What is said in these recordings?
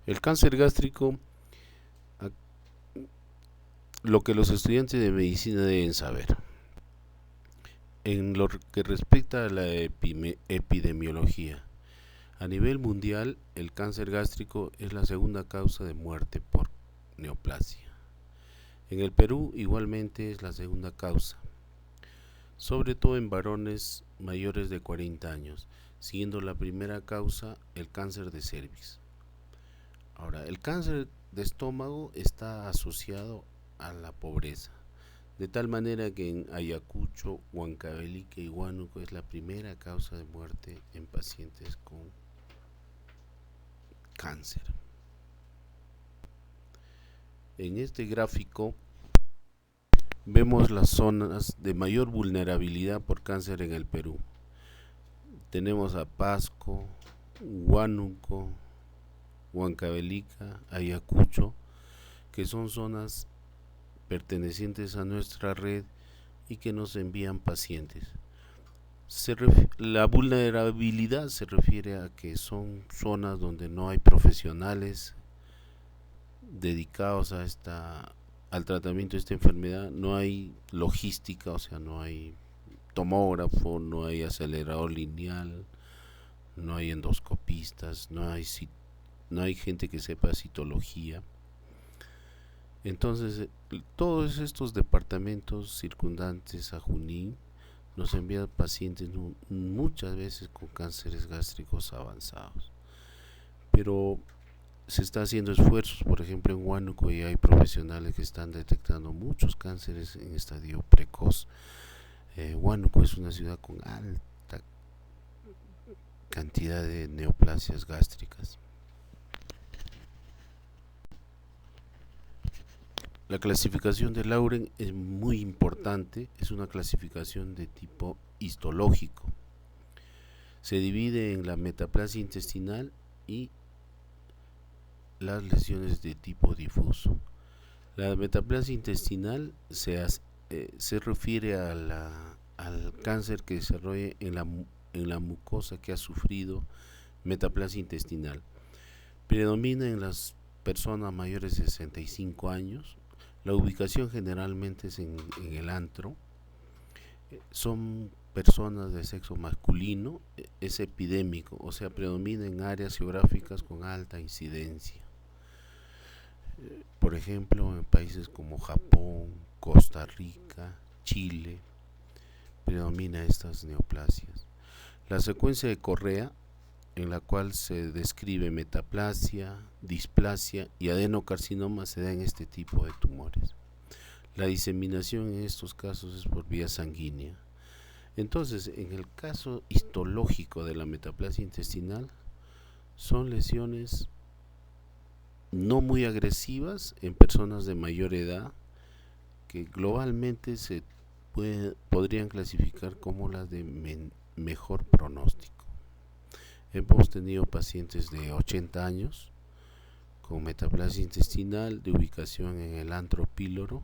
El cáncer gástrico, lo que los estudiantes de medicina deben saber. En lo que respecta a la epidemiología, a nivel mundial, el cáncer gástrico es la segunda causa de muerte por neoplasia. En el Perú, igualmente, es la segunda causa, sobre todo en varones mayores de 40 años, siendo la primera causa el cáncer de cervix. Ahora, el cáncer de estómago está asociado a la pobreza, de tal manera que en Ayacucho, Huancavelica y Huánuco es la primera causa de muerte en pacientes con cáncer. En este gráfico vemos las zonas de mayor vulnerabilidad por cáncer en el Perú. Tenemos a Pasco, Huánuco, Huancavelica, Ayacucho, que son zonas pertenecientes a nuestra red y que nos envían pacientes. La vulnerabilidad se refiere a que son zonas donde no hay profesionales dedicados al tratamiento de esta enfermedad, no hay logística, o sea, no hay tomógrafo, no hay acelerador lineal, no hay endoscopistas, no hay gente que sepa citología. Entonces, todos estos departamentos circundantes a Junín nos envían pacientes muchas veces con cánceres gástricos avanzados. Pero se está haciendo esfuerzos, por ejemplo en Huánuco ya hay profesionales que están detectando muchos cánceres en estadio precoz. Huánuco es una ciudad con alta cantidad de neoplasias gástricas. La clasificación de Lauren es muy importante, es una clasificación de tipo histológico. Se divide en la metaplasia intestinal y las lesiones de tipo difuso. La metaplasia intestinal se refiere al cáncer que desarrolla en la mucosa que ha sufrido metaplasia intestinal. Predomina en las personas mayores de 65 años. La ubicación generalmente es en el antro. Son personas de sexo masculino. Es epidémico, o sea, predomina en áreas geográficas con alta incidencia. Por ejemplo, en países como Japón, Costa Rica, Chile, predomina estas neoplasias. La secuencia de Correa, en la cual se describe metaplasia, displasia y adenocarcinoma, se da en este tipo de tumores. La diseminación en estos casos es por vía sanguínea. Entonces, en el caso histológico de la metaplasia intestinal, son lesiones no muy agresivas en personas de mayor edad que globalmente podrían clasificar como las de mejor pronóstico. Hemos tenido pacientes de 80 años con metaplasia intestinal de ubicación en el antro píloro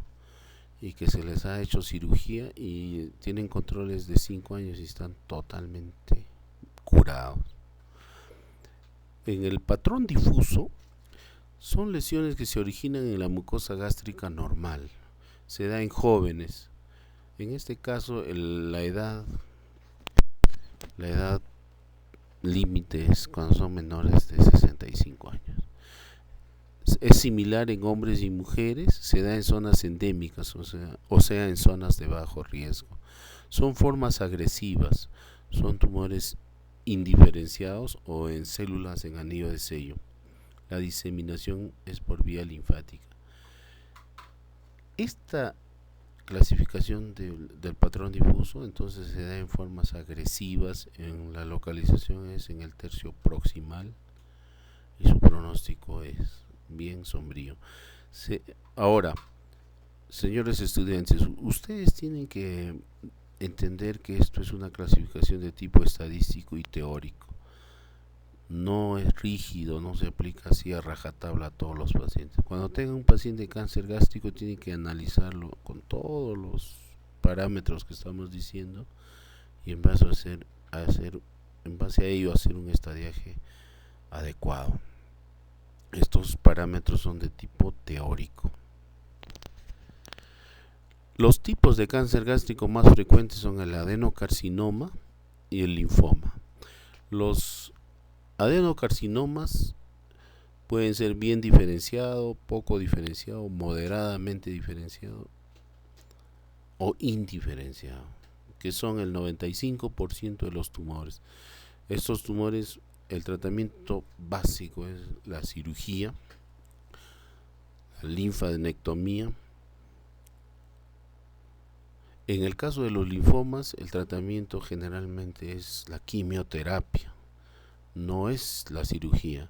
y que se les ha hecho cirugía y tienen controles de 5 años y están totalmente curados. En el patrón difuso son lesiones que se originan en la mucosa gástrica normal. Se da en jóvenes. En este caso la edad límite es cuando son menores de 65 años. Es similar en hombres y mujeres, se da en zonas endémicas, o sea en zonas de bajo riesgo. Son formas agresivas, son tumores indiferenciados o en células en anillo de sello. La diseminación es por vía linfática. Esta clasificación del patrón difuso entonces se da en formas agresivas, en la localización es en el tercio proximal y su pronóstico es bien sombrío. Ahora, señores estudiantes, ustedes tienen que entender que esto es una clasificación de tipo estadístico y teórico. No es rígido, no se aplica así a rajatabla a todos los pacientes. Cuando tenga un paciente de cáncer gástrico tiene que analizarlo con todos los parámetros que estamos diciendo y en base a ello hacer un estadiaje adecuado. Estos parámetros son de tipo teórico. Los tipos de cáncer gástrico más frecuentes son el adenocarcinoma y el linfoma. Los adenocarcinomas pueden ser bien diferenciado, poco diferenciado, moderadamente diferenciado o indiferenciado, que son el 95% de los tumores. Estos tumores, el tratamiento básico es la cirugía, la linfadenectomía. En el caso de los linfomas, el tratamiento generalmente es la quimioterapia, no es la cirugía.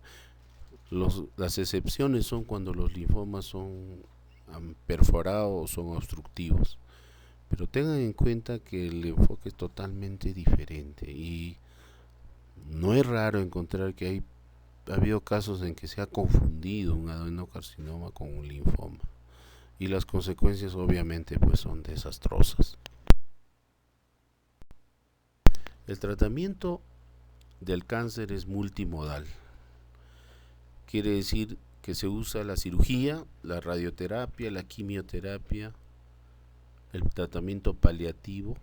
Las excepciones son cuando los linfomas son perforados o son obstructivos. Pero tengan en cuenta que el enfoque es totalmente diferente y no es raro encontrar que ha habido casos en que se ha confundido un adenocarcinoma con un linfoma y las consecuencias obviamente pues son desastrosas. El tratamiento del cáncer es multimodal. Quiere decir que se usa la cirugía, la radioterapia, la quimioterapia, el tratamiento paliativo,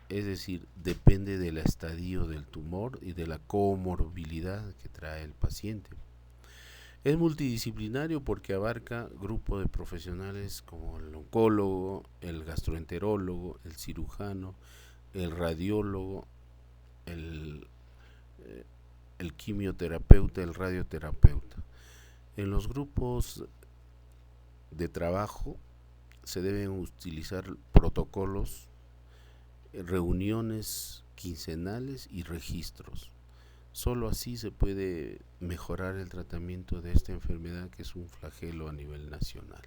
es decir, depende del estadio del tumor y de la comorbilidad que trae el paciente. Es multidisciplinario porque abarca grupos de profesionales como el oncólogo, el gastroenterólogo, el cirujano, el radiólogo, el quimioterapeuta, el radioterapeuta. En los grupos de trabajo se deben utilizar protocolos, reuniones quincenales y registros. Solo así se puede mejorar el tratamiento de esta enfermedad, que es un flagelo a nivel nacional.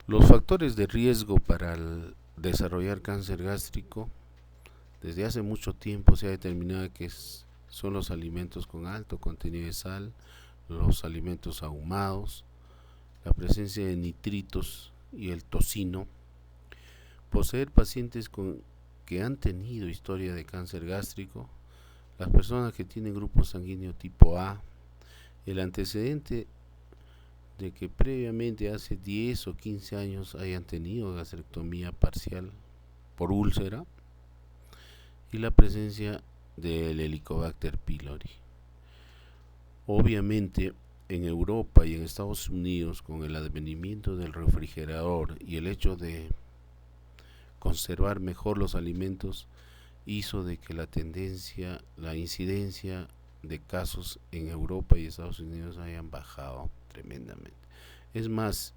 Los factores de riesgo para desarrollar cáncer gástrico, desde hace mucho tiempo se ha determinado que son los alimentos con alto contenido de sal, los alimentos ahumados, la presencia de nitritos y el tocino. Poseer pacientes que han tenido historia de cáncer gástrico, las personas que tienen grupo sanguíneo tipo A, el antecedente de que previamente hace 10 o 15 años hayan tenido gastrectomía parcial por úlcera y la presencia del Helicobacter pylori. Obviamente en Europa y en Estados Unidos, con el advenimiento del refrigerador y el hecho de conservar mejor los alimentos, hizo de que la incidencia de casos en Europa y Estados Unidos hayan bajado tremendamente. Es más,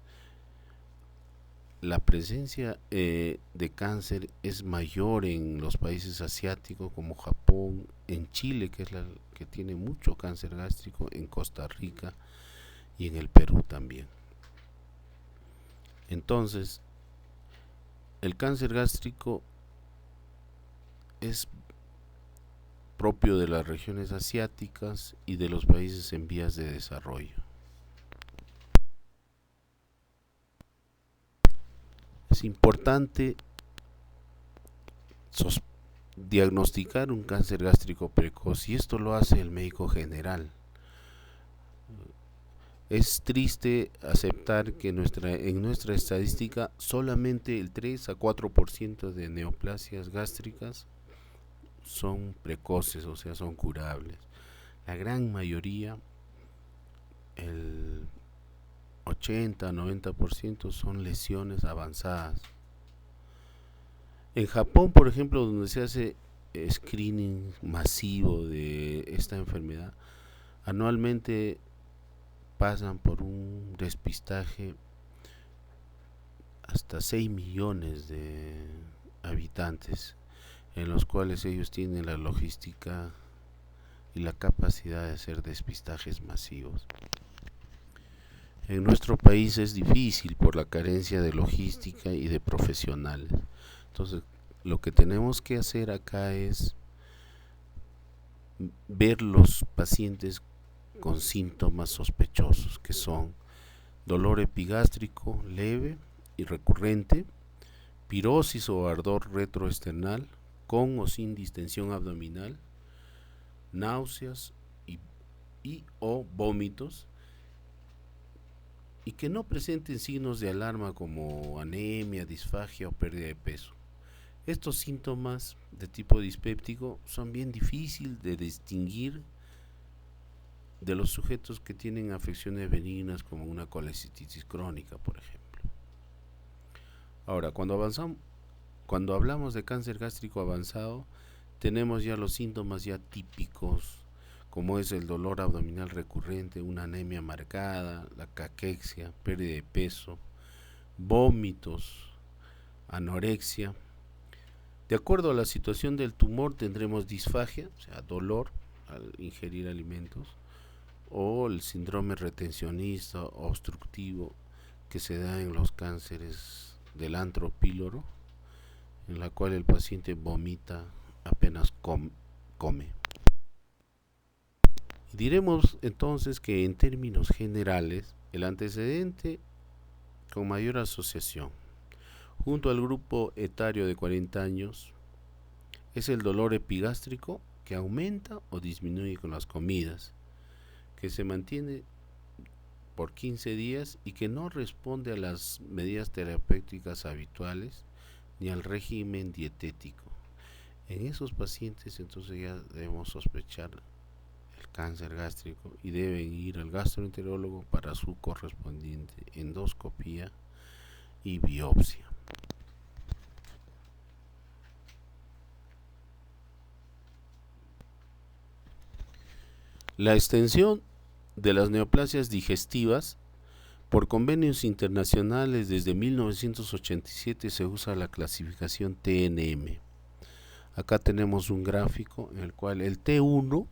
la presencia de cáncer es mayor en los países asiáticos como Japón, en Chile, que es la que tiene mucho cáncer gástrico, en Costa Rica y en el Perú también. Entonces, el cáncer gástrico es propio de las regiones asiáticas y de los países en vías de desarrollo. Es importante diagnosticar un cáncer gástrico precoz y esto lo hace el médico general. Es triste aceptar que en nuestra estadística solamente el 3 a 4% de neoplasias gástricas son precoces, o sea, son curables. La gran mayoría, el 80-90%, son lesiones avanzadas. En Japón, por ejemplo, donde se hace screening masivo de esta enfermedad, anualmente pasan por un despistaje hasta 6 millones de habitantes, en los cuales ellos tienen la logística y la capacidad de hacer despistajes masivos. En nuestro país es difícil por la carencia de logística y de profesionales. Entonces, lo que tenemos que hacer acá es ver los pacientes con síntomas sospechosos, que son dolor epigástrico leve y recurrente, pirosis o ardor retroesternal, con o sin distensión abdominal, náuseas y y o vómitos, y que no presenten signos de alarma como anemia, disfagia o pérdida de peso. Estos síntomas de tipo dispéptico son bien difíciles de distinguir de los sujetos que tienen afecciones benignas como una colecistitis crónica, por ejemplo. Ahora, cuando hablamos de cáncer gástrico avanzado, tenemos ya los síntomas ya típicos, como es el dolor abdominal recurrente, una anemia marcada, la caquexia, pérdida de peso, vómitos, anorexia. De acuerdo a la situación del tumor tendremos disfagia, o sea, dolor al ingerir alimentos, o el síndrome retencionista obstructivo que se da en los cánceres del antro píloro, en la cual el paciente vomita apenas come. Diremos entonces que en términos generales el antecedente con mayor asociación junto al grupo etario de 40 años es el dolor epigástrico, que aumenta o disminuye con las comidas, que se mantiene por 15 días y que no responde a las medidas terapéuticas habituales ni al régimen dietético. En esos pacientes entonces ya debemos sospechar el cáncer gástrico y deben ir al gastroenterólogo para su correspondiente endoscopía y biopsia. La extensión de las neoplasias digestivas por convenios internacionales desde 1987 se usa la clasificación TNM. Acá tenemos un gráfico en el cual el T1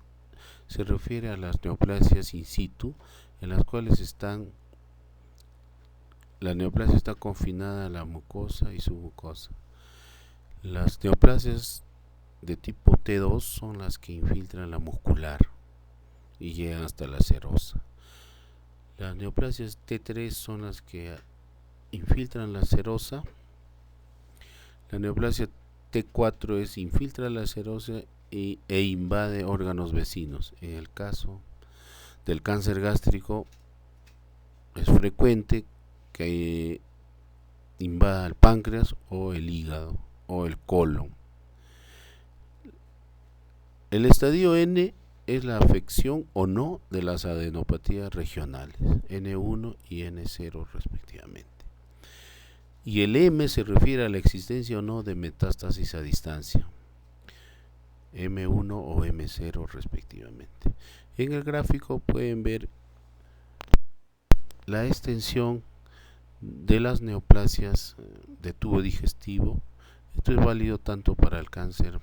se refiere a las neoplasias in situ, en las cuales la neoplasia está confinada a la mucosa y submucosa. Las neoplasias de tipo T2 son las que infiltran la muscular y llegan hasta la serosa. Las neoplasias T3 son las que infiltran la serosa. La neoplasia T4 infiltra la serosa e invade órganos vecinos. En el caso del cáncer gástrico es frecuente que invada el páncreas o el hígado o el colon. El estadio N es la afección o no de las adenopatías regionales, N1 y N0 respectivamente. Y el M se refiere a la existencia o no de metástasis a distancia, M1 o M0 respectivamente. En el gráfico pueden ver la extensión de las neoplasias de tubo digestivo. Esto es válido tanto para el cáncer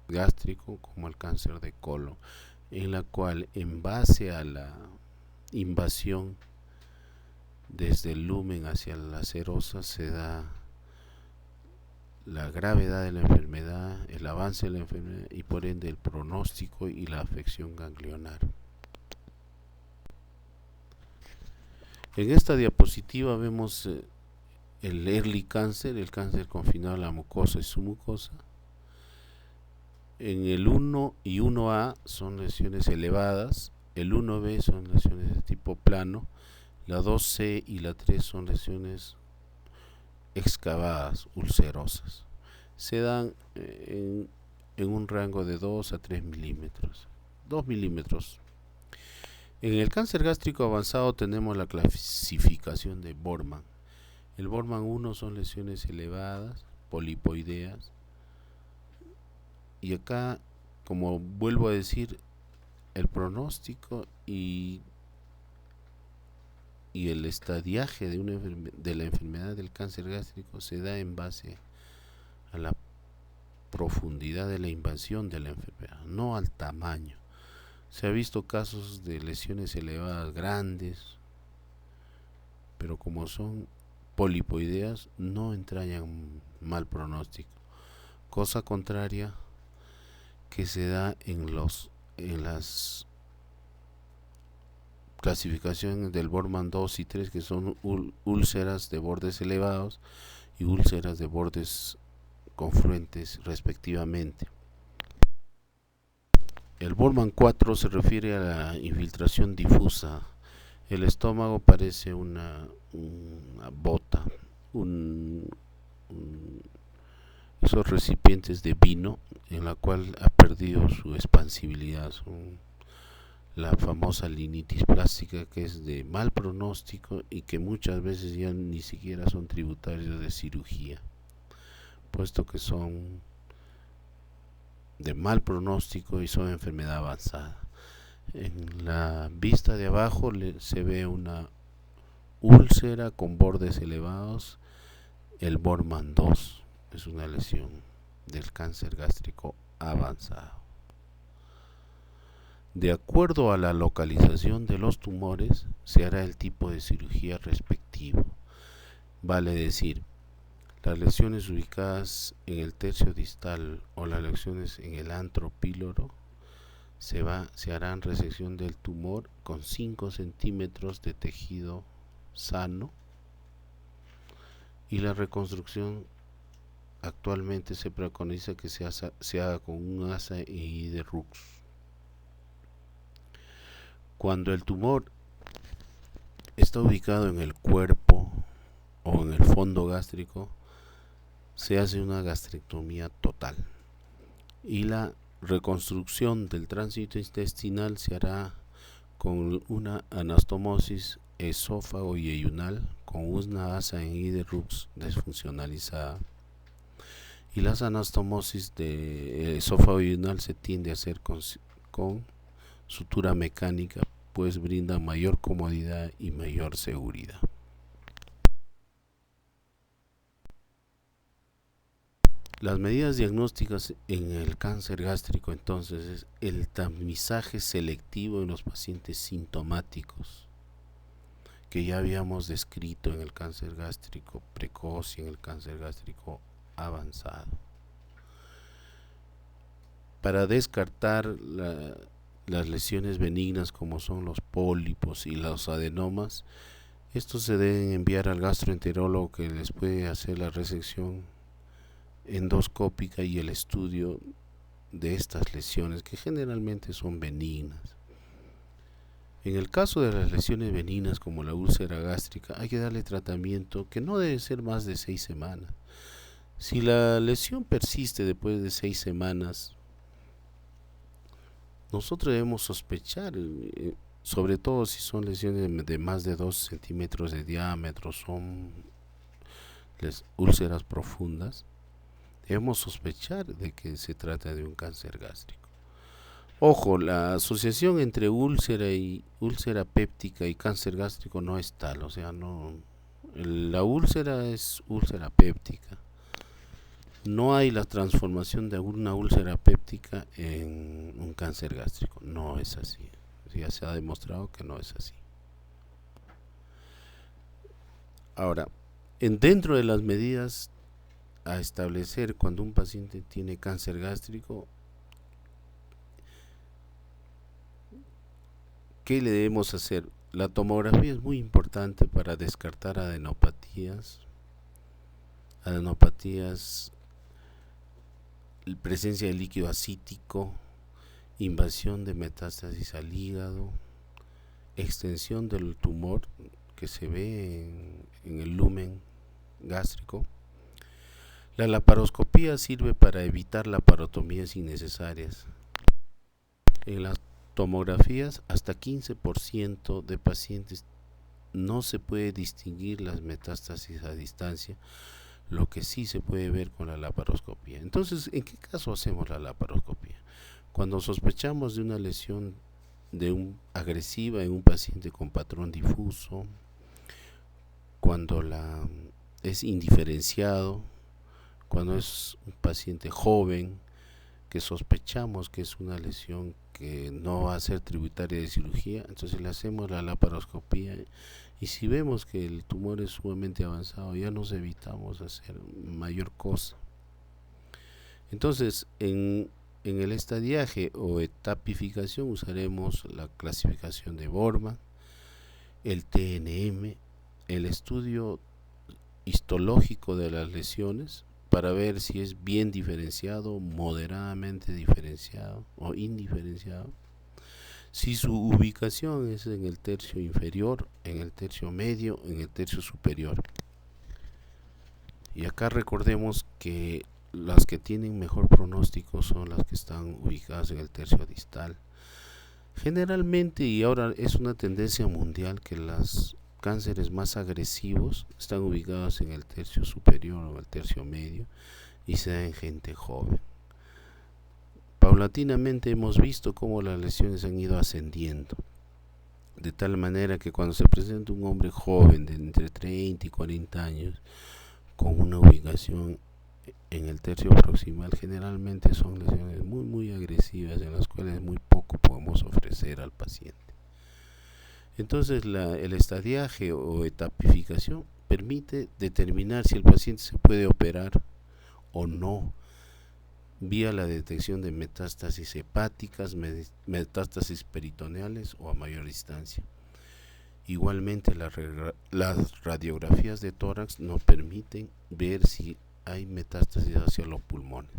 gástrico como el cáncer de colon, en la cual en base a la invasión desde el lumen hacia la serosa se da la gravedad de la enfermedad, el avance de la enfermedad y por ende el pronóstico y la afección ganglionar. En esta diapositiva vemos el early cáncer, el cáncer confinado a la mucosa y submucosa. En el 1 y 1A son lesiones elevadas, el 1B son lesiones de tipo plano, la 2C y la 3 son lesiones excavadas, ulcerosas. Se dan en un rango de 2 a 3 milímetros, 2 milímetros. En el cáncer gástrico avanzado tenemos la clasificación de Borman. El Borman 1 son lesiones elevadas, polipoideas. Y acá, como vuelvo a decir, el pronóstico y el estadiaje de la enfermedad del cáncer gástrico se da en base a la profundidad de la invasión de la enfermedad, no al tamaño. Se ha visto casos de lesiones elevadas grandes, pero como son polipoideas no entrañan mal pronóstico. Cosa contraria que se da en las clasificaciones del Borman 2 y 3, que son úlceras de bordes elevados y úlceras de bordes confluentes respectivamente. El Bormann 4 se refiere a la infiltración difusa. El estómago parece una bota, un, esos recipientes de vino en la cual ha perdido su expansibilidad. Son la famosa linitis plástica, que es de mal pronóstico y que muchas veces ya ni siquiera son tributarios de cirugía, puesto que son de mal pronóstico y son enfermedad avanzada. En la vista de abajo se ve una úlcera con bordes elevados. El Bormann 2 es una lesión del cáncer gástrico avanzado. De acuerdo a la localización de los tumores, se hará el tipo de cirugía respectivo. Vale decir, las lesiones ubicadas en el tercio distal o las lesiones en el antro píloro se harán resección del tumor con 5 centímetros de tejido sano, y la reconstrucción actualmente se preconiza que se haga con un asa y de Rux. Cuando el tumor está ubicado en el cuerpo o en el fondo gástrico, se hace una gastrectomía total y la reconstrucción del tránsito intestinal se hará con una anastomosis esófago y yeyunal con una asa en Iderux desfuncionalizada, y las anastomosis de esófago y yeyunal se tiende a hacer con sutura mecánica, pues brinda mayor comodidad y mayor seguridad. Las medidas diagnósticas en el cáncer gástrico entonces es el tamizaje selectivo en los pacientes sintomáticos, que ya habíamos descrito en el cáncer gástrico precoz y en el cáncer gástrico avanzado. Para descartar las lesiones benignas como son los pólipos y los adenomas, estos se deben enviar al gastroenterólogo, que les puede hacer la resección endoscópica y el estudio de estas lesiones, que generalmente son benignas. En el caso de las lesiones benignas como la úlcera gástrica, hay que darle tratamiento que no debe ser más de 6 semanas. Si la lesión persiste después de 6 semanas, nosotros debemos sospechar, sobre todo si son lesiones de más de 2 centímetros de diámetro, son úlceras profundas, debemos sospechar de que se trata de un cáncer gástrico. Ojo, la asociación entre úlcera péptica y cáncer gástrico no es tal, o sea, la úlcera es úlcera péptica. No hay la transformación de una úlcera péptica en un cáncer gástrico, no es así. Ya se ha demostrado que no es así. Ahora, dentro de las medidas a establecer cuando un paciente tiene cáncer gástrico, ¿qué le debemos hacer? La tomografía es muy importante para descartar adenopatías, presencia de líquido acítico, invasión de metástasis al hígado, extensión del tumor que se ve en el lumen gástrico. La laparoscopía sirve para evitar laparotomías innecesarias. En las tomografías, hasta 15% de pacientes no se puede distinguir las metástasis a distancia, lo que sí se puede ver con la laparoscopía. Entonces, ¿en qué caso hacemos la laparoscopía? Cuando sospechamos de una lesión agresiva en un paciente con patrón difuso, cuando es indiferenciado, cuando es un paciente joven, que sospechamos que es una lesión que no va a ser tributaria de cirugía, entonces le hacemos la laparoscopía, y si vemos que el tumor es sumamente avanzado, ya nos evitamos hacer mayor cosa. Entonces, en el estadiaje o etapificación usaremos la clasificación de Bormann, el TNM, el estudio histológico de las lesiones, para ver si es bien diferenciado, moderadamente diferenciado o indiferenciado, si su ubicación es en el tercio inferior, en el tercio medio, en el tercio superior. Y acá recordemos que las que tienen mejor pronóstico son las que están ubicadas en el tercio distal. Generalmente, y ahora es una tendencia mundial, que los cánceres más agresivos están ubicados en el tercio superior o el tercio medio y se da en gente joven. Paulatinamente hemos visto cómo las lesiones han ido ascendiendo, de tal manera que cuando se presenta un hombre joven de entre 30 y 40 años con una ubicación en el tercio proximal, generalmente son lesiones muy agresivas en las cuales muy poco podemos ofrecer al paciente. Entonces el estadiaje o etapificación permite determinar si el paciente se puede operar o no, vía la detección de metástasis hepáticas, metástasis peritoneales o a mayor distancia. Igualmente las radiografías de tórax nos permiten ver si hay metástasis hacia los pulmones.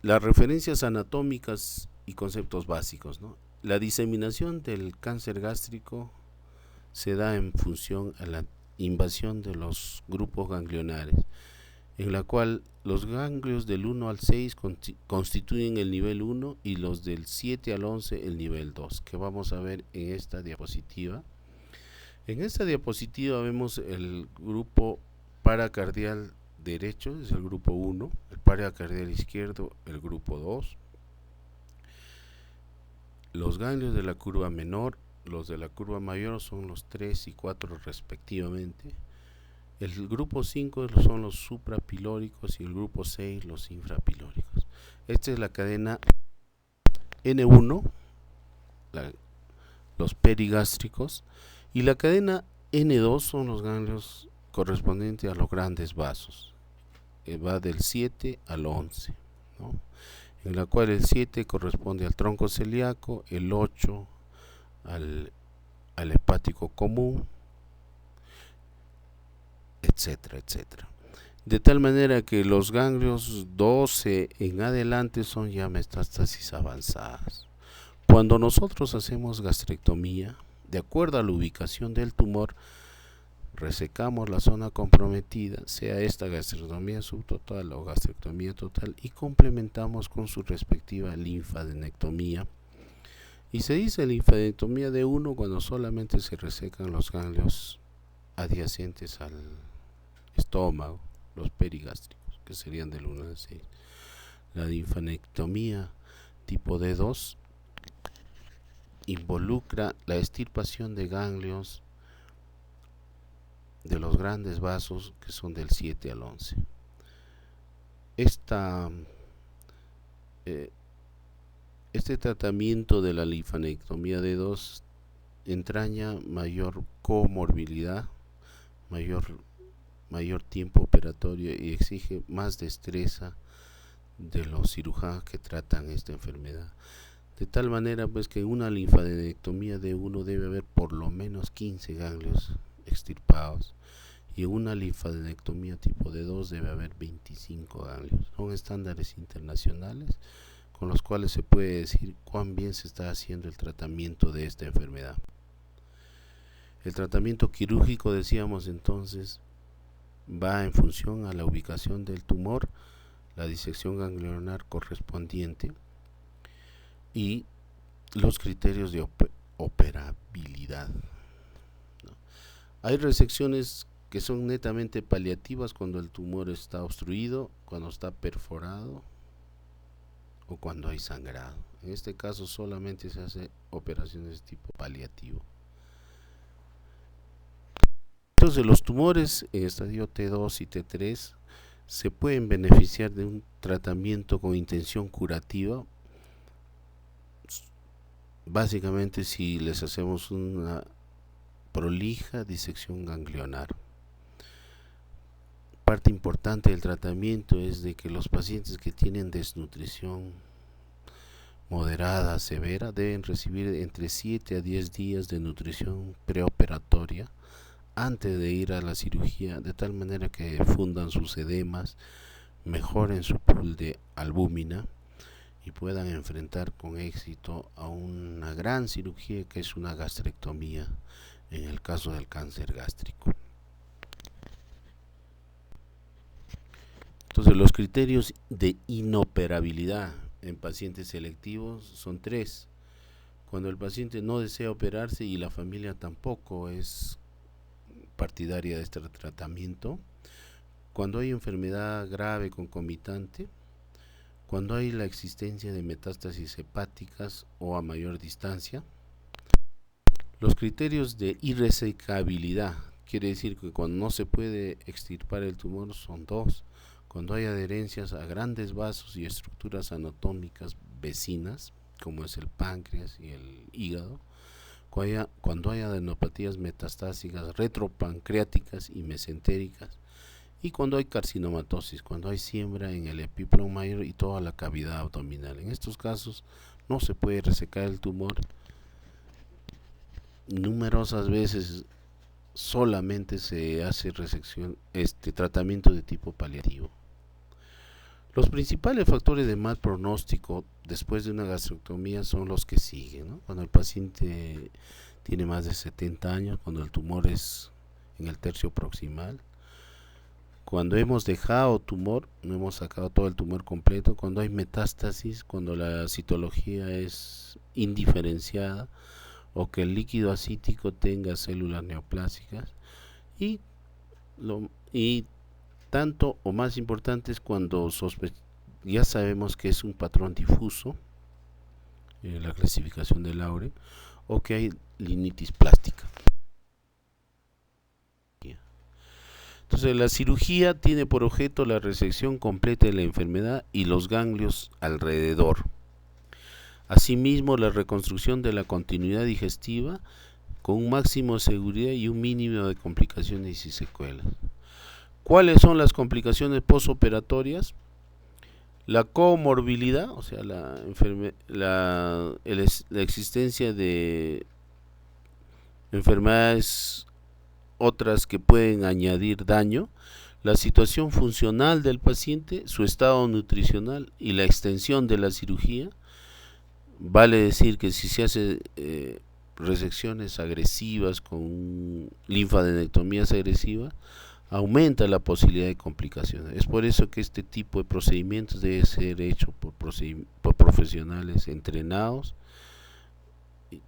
Las referencias anatómicas y conceptos básicos, ¿no? La diseminación del cáncer gástrico se da en función a la invasión de los grupos ganglionares, en la cual los ganglios del 1 al 6 constituyen el nivel 1 y los del 7 al 11 el nivel 2, que vamos a ver en esta diapositiva. En esta diapositiva vemos el grupo paracardial derecho, es el grupo 1, el paracardial izquierdo, el grupo 2, los ganglios de la curva menor, los de la curva mayor son los 3 y 4 respectivamente. El grupo 5 son los suprapilóricos y el grupo 6 los infrapilóricos. Esta es la cadena N1, los perigástricos, y la cadena N2 son los ganglios correspondientes a los grandes vasos. Va del 7 al 11, ¿no? En la cual el 7 corresponde al tronco celíaco, el 8 al hepático común, etcétera, etcétera. De tal manera que los ganglios 12 en adelante son ya metástasis avanzadas. Cuando nosotros hacemos gastrectomía, de acuerdo a la ubicación del tumor, resecamos la zona comprometida, sea esta gastrectomía subtotal o gastrectomía total, y complementamos con su respectiva linfadenectomía. Y se dice linfadenectomía de 1 cuando solamente se resecan los ganglios adyacentes al estómago, los perigástricos, que serían del 1 al 6. La linfadenectomía tipo D2 involucra la extirpación de ganglios de los grandes vasos, que son del 7 al 11. Este tratamiento de la linfadenectomía D2 entraña mayor comorbilidad, mayor tiempo operatorio y exige más destreza de los cirujanos que tratan esta enfermedad. De tal manera pues que en una linfadenectomía de 1 debe haber por lo menos 15 ganglios extirpados, y en una linfadenectomía tipo D2 debe haber 25 ganglios. Son estándares internacionales con los cuales se puede decir cuán bien se está haciendo el tratamiento de esta enfermedad. El tratamiento quirúrgico, decíamos entonces, va en función a la ubicación del tumor, la disección ganglionar correspondiente y los criterios de operabilidad. Hay resecciones que son netamente paliativas cuando el tumor está obstruido, cuando está perforado o cuando hay sangrado. En este caso solamente se hace operaciones de tipo paliativo. Entonces los tumores en estadio T2 y T3 se pueden beneficiar de un tratamiento con intención curativa, básicamente si les hacemos una prolija disección ganglionar. Parte importante del tratamiento es de que los pacientes que tienen desnutrición moderada, severa, deben recibir entre 7 a 10 días de nutrición preoperatoria antes de ir a la cirugía, de tal manera que fundan sus edemas, mejoren su pool de albúmina y puedan enfrentar con éxito a una gran cirugía que es una gastrectomía en el caso del cáncer gástrico. Entonces, los criterios de inoperabilidad en pacientes selectivos son 3. Cuando el paciente no desea operarse y la familia tampoco es partidaria de este tratamiento, cuando hay enfermedad grave concomitante, cuando hay la existencia de metástasis hepáticas o a mayor distancia. Los criterios de irresecabilidad, quiere decir que cuando no se puede extirpar el tumor, son 2. Cuando hay adherencias a grandes vasos y estructuras anatómicas vecinas, como es el páncreas y el hígado, cuando hay adenopatías metastásicas retropancreáticas y mesentéricas, y cuando hay carcinomatosis, cuando hay siembra en el epíplomo mayor y toda la cavidad abdominal. En estos casos no se puede resecar el tumor. Numerosas veces solamente se hace resección, tratamiento de tipo paliativo. Los principales factores de mal pronóstico después de una gastrectomía son los que siguen, ¿no? Cuando el paciente tiene más de 70 años, cuando el tumor es en el tercio proximal, cuando hemos dejado tumor, no hemos sacado todo el tumor completo, cuando hay metástasis, cuando la citología es indiferenciada o que el líquido ascítico tenga células neoplásicas, y tanto o más importante es cuando ya sabemos que es un patrón difuso, la clasificación de Lauren, o que hay linitis plástica. Entonces, la cirugía tiene por objeto la resección completa de la enfermedad y los ganglios alrededor. Asimismo, la reconstrucción de la continuidad digestiva con un máximo de seguridad y un mínimo de complicaciones y secuelas. ¿Cuáles son las complicaciones postoperatorias? La comorbilidad, o sea, la existencia de enfermedades otras que pueden añadir daño, la situación funcional del paciente, su estado nutricional y la extensión de la cirugía. Vale decir que si se hace resecciones agresivas con linfadenectomías agresivas, aumenta la posibilidad de complicaciones. Es por eso que este tipo de procedimientos debe ser hecho por profesionales entrenados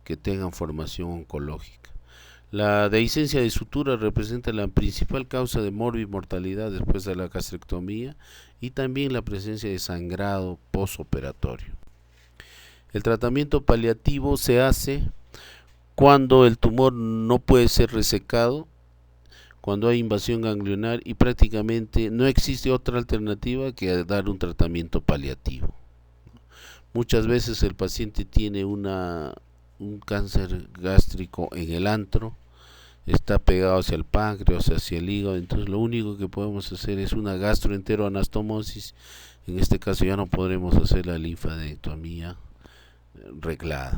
que tengan formación oncológica. La dehiscencia de sutura representa la principal causa de morbimortalidad después de la gastrectomía y también la presencia de sangrado postoperatorio. El tratamiento paliativo se hace cuando el tumor no puede ser resecado, cuando hay invasión ganglionar y prácticamente no existe otra alternativa que dar un tratamiento paliativo. Muchas veces el paciente tiene un cáncer gástrico en el antro, está pegado hacia el páncreas, hacia el hígado, entonces lo único que podemos hacer es una gastroenteroanastomosis. En este caso ya no podremos hacer la linfadenectomía reglada.